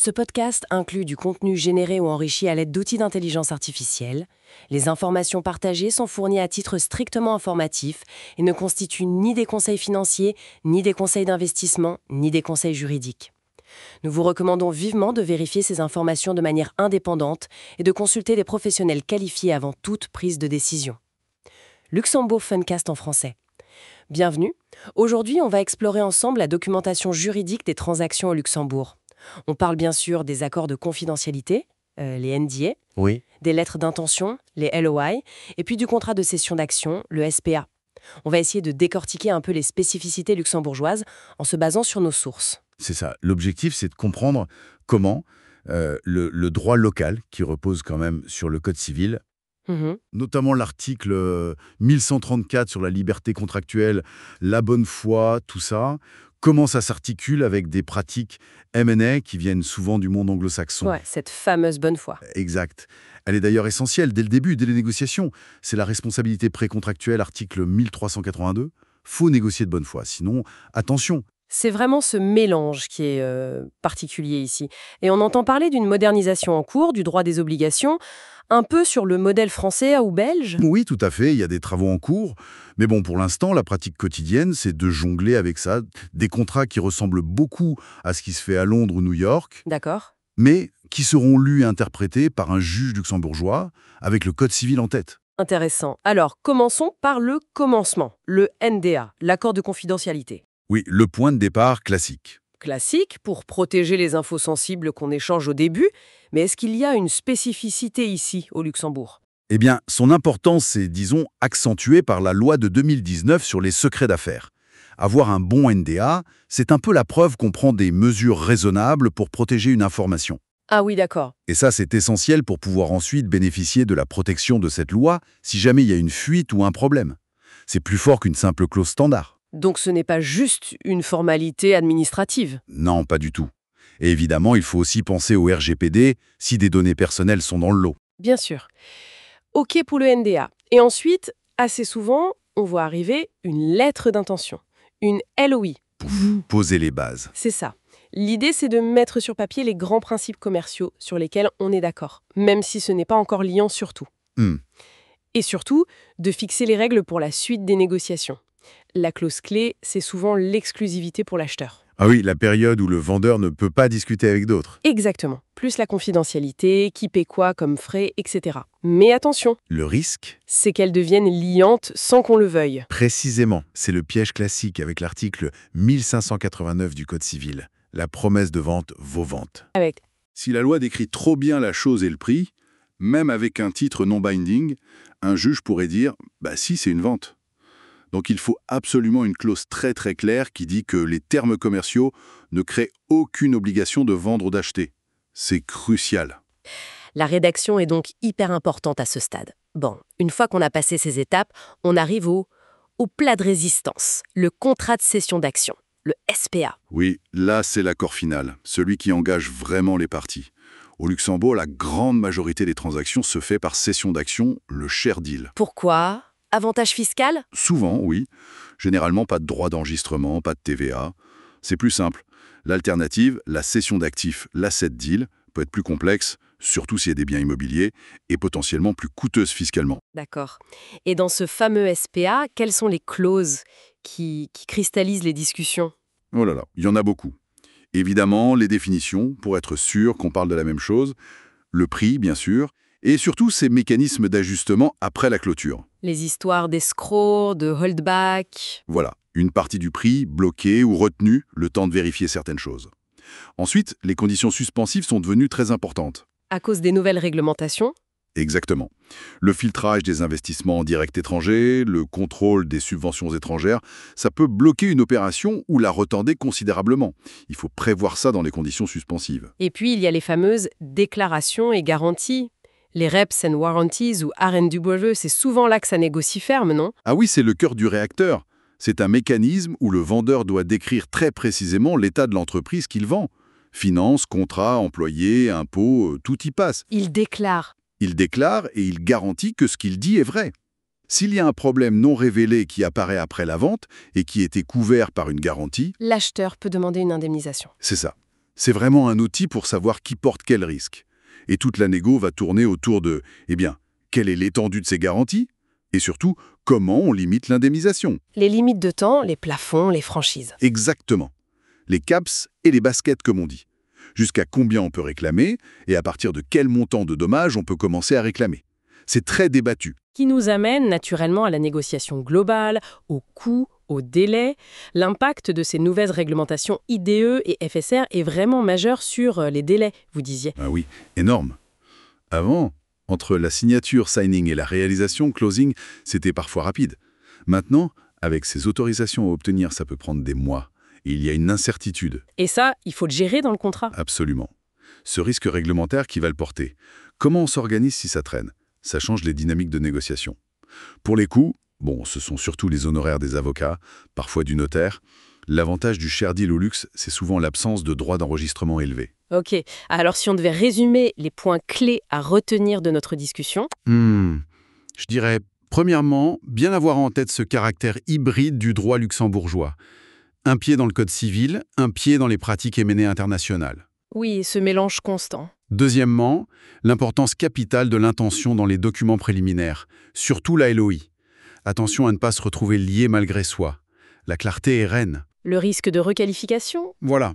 Ce podcast inclut du contenu généré ou enrichi à l'aide d'outils d'intelligence artificielle. Les informations partagées sont fournies à titre strictement informatif et ne constituent ni des conseils financiers, ni des conseils d'investissement, ni des conseils juridiques. Nous vous recommandons vivement de vérifier ces informations de manière indépendante et de consulter des professionnels qualifiés avant toute prise de décision. Luxembourg Funcast en français. Bienvenue. Aujourd'hui, on va explorer ensemble la documentation juridique des transactions au Luxembourg. On parle bien sûr des accords de confidentialité, les NDA, Oui. des lettres d'intention, les LOI, et puis du contrat de cession d'actions, le SPA. On va essayer de décortiquer un peu les spécificités luxembourgeoises en se basant sur nos sources. C'est ça. L'objectif, c'est de comprendre comment le droit local, qui repose quand même sur le Code civil, notamment l'article 1134 sur la liberté contractuelle, la bonne foi, tout ça, comment ça s'articule avec des pratiques M&A qui viennent souvent du monde anglo-saxon. Ouais, cette fameuse bonne foi. Exact. Elle est d'ailleurs essentielle dès le début, dès les négociations. C'est la responsabilité précontractuelle, article 1382. Faut négocier de bonne foi, sinon, attention. C'est vraiment ce mélange qui est particulier ici. Et on entend parler d'une modernisation en cours du droit des obligations, un peu sur le modèle français ou belge. Oui, tout à fait, il y a des travaux en cours. Mais bon, pour l'instant, la pratique quotidienne, c'est de jongler avec ça. Des contrats qui ressemblent beaucoup à ce qui se fait à Londres ou New York, D'accord. mais qui seront lus et interprétés par un juge luxembourgeois avec le Code civil en tête. Intéressant. Alors, commençons par le commencement, le NDA, l'accord de confidentialité. Oui, le point de départ classique. Classique pour protéger les infos sensibles qu'on échange au début, mais est-ce qu'il y a une spécificité ici, au Luxembourg? Eh bien, son importance est, disons, accentuée par la loi de 2019 sur les secrets d'affaires. Avoir un bon NDA, c'est un peu la preuve qu'on prend des mesures raisonnables pour protéger une information. Ah oui, d'accord. Et ça, c'est essentiel pour pouvoir ensuite bénéficier de la protection de cette loi si jamais il y a une fuite ou un problème. C'est plus fort qu'une simple clause standard. Donc ce n'est pas juste une formalité administrative. Non, pas du tout. Et évidemment, il faut aussi penser au RGPD si des données personnelles sont dans le lot. Bien sûr. OK pour le NDA. Et ensuite, assez souvent, on voit arriver une lettre d'intention, une LOI. Poser les bases. C'est ça. L'idée, c'est de mettre sur papier les grands principes commerciaux sur lesquels on est d'accord, même si ce n'est pas encore liant sur tout. Et surtout, de fixer les règles pour la suite des négociations. La clause clé, c'est souvent l'exclusivité pour l'acheteur. Ah oui, la période où le vendeur ne peut pas discuter avec d'autres. Exactement. Plus la confidentialité, qui paie quoi comme frais, etc. Mais attention, Le risque, c'est qu'elles deviennent liantes sans qu'on le veuille. précisément, c'est le piège classique avec l'article 1589 du Code civil. La promesse de vente vaut vente. Avec Si la loi décrit trop bien la chose et le prix, même avec un titre non binding, un juge pourrait dire « bah si, c'est une vente ». Donc il faut absolument une clause très très claire qui dit que les termes commerciaux ne créent aucune obligation de vendre ou d'acheter. C'est crucial. La rédaction est donc hyper importante à ce stade. Bon, une fois qu'on a passé ces étapes, on arrive au plat de résistance, le contrat de cession d'action, le SPA. Oui, là c'est l'accord final, celui qui engage vraiment les parties. Au Luxembourg, la grande majorité des transactions se fait par cession d'actions, le share deal. Pourquoi? Avantage fiscal? Souvent, oui. Généralement, pas de droit d'enregistrement, pas de TVA. C'est plus simple. L'alternative, la cession d'actifs, l'asset deal, peut être plus complexe, surtout s'il y a des biens immobiliers, et potentiellement plus coûteuse fiscalement. D'accord. Et dans ce fameux SPA, quelles sont les clauses qui cristallisent les discussions? Oh là là, il y en a beaucoup. Évidemment, les définitions, pour être sûr qu'on parle de la même chose, le prix, bien sûr, et surtout ces mécanismes d'ajustement après la clôture. Les histoires d'escrocs, de holdback. Voilà, une partie du prix bloquée ou retenue, le temps de vérifier certaines choses. Ensuite, les conditions suspensives sont devenues très importantes. À cause des nouvelles réglementations? Exactement. Le filtrage des investissements en direct étrangers, le contrôle des subventions étrangères, ça peut bloquer une opération ou la retarder considérablement. Il faut prévoir ça dans les conditions suspensives. Et puis, il y a les fameuses déclarations et garanties. Les reps and warranties ou RNW, c'est souvent là que ça négocie ferme, non? Ah oui, c'est le cœur du réacteur. C'est un mécanisme où le vendeur doit décrire très précisément l'état de l'entreprise qu'il vend. Finances, contrats, employés, impôts, tout y passe. Il déclare. Il déclare et il garantit que ce qu'il dit est vrai. S'il y a un problème non révélé qui apparaît après la vente et qui était couvert par une garantie, L'acheteur peut demander une indemnisation. c'est ça. C'est vraiment un outil pour savoir qui porte quel risque. Et toute la négo va tourner autour de, quelle est l'étendue de ces garanties? Et surtout, comment on limite l'indemnisation? Les limites de temps, les plafonds, les franchises. Exactement. Les caps et les baskets, comme on dit. Jusqu'à combien on peut réclamer et à partir de quel montant de dommages on peut commencer à réclamer. C'est très débattu. Qui nous amène naturellement à la négociation globale, au coût, au délai. L'impact de ces nouvelles réglementations IDE et FSR est vraiment majeur sur les délais, vous disiez. Ah oui, énorme. Avant, entre la signature, signing et la réalisation, closing, c'était parfois rapide. Maintenant, avec ces autorisations à obtenir, ça peut prendre des mois. Et il y a une incertitude. Et ça, il faut le gérer dans le contrat. Absolument. Ce risque réglementaire, qui va le porter? Comment on s'organise si ça traîne? Ça change les dynamiques de négociation. Pour les coûts, ce sont surtout les honoraires des avocats, parfois du notaire. L'avantage du share deal au luxe, c'est souvent l'absence de droits d'enregistrement élevés. Ok, alors si on devait résumer les points clés à retenir de notre discussion... Je dirais, premièrement, bien avoir en tête ce caractère hybride du droit luxembourgeois. Un pied dans le code civil, un pied dans les pratiques M&A internationales. Oui, ce mélange constant. Deuxièmement, l'importance capitale de l'intention dans les documents préliminaires, surtout la LOI. Attention à ne pas se retrouver lié malgré soi. La clarté est reine. Le risque de requalification? Voilà.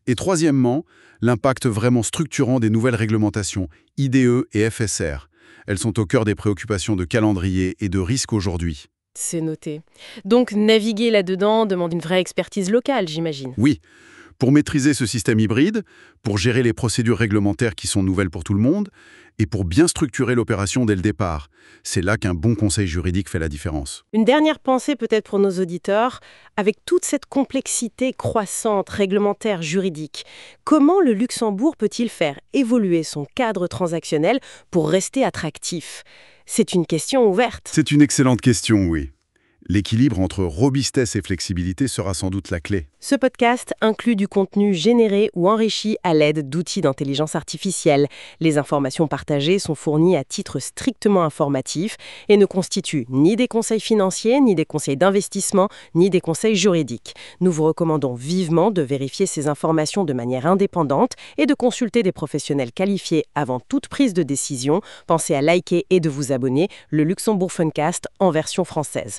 Et troisièmement, l'impact vraiment structurant des nouvelles réglementations, IDE et FSR. Elles sont au cœur des préoccupations de calendrier et de risque aujourd'hui. C'est noté. Donc naviguer là-dedans demande une vraie expertise locale, j'imagine. Oui. Pour maîtriser ce système hybride, pour gérer les procédures réglementaires qui sont nouvelles pour tout le monde, et pour bien structurer l'opération dès le départ. C'est là qu'un bon conseil juridique fait la différence. Une dernière pensée peut-être pour nos auditeurs. Avec toute cette complexité croissante, réglementaire, juridique, comment le Luxembourg peut-il faire évoluer son cadre transactionnel pour rester attractif? C'est une question ouverte. C'est une excellente question, oui. L'équilibre entre robustesse et flexibilité sera sans doute la clé. Ce podcast inclut du contenu généré ou enrichi à l'aide d'outils d'intelligence artificielle. Les informations partagées sont fournies à titre strictement informatif et ne constituent ni des conseils financiers, ni des conseils d'investissement, ni des conseils juridiques. Nous vous recommandons vivement de vérifier ces informations de manière indépendante et de consulter des professionnels qualifiés avant toute prise de décision. Pensez à liker et de vous abonner, le Luxembourg Funcast en version française.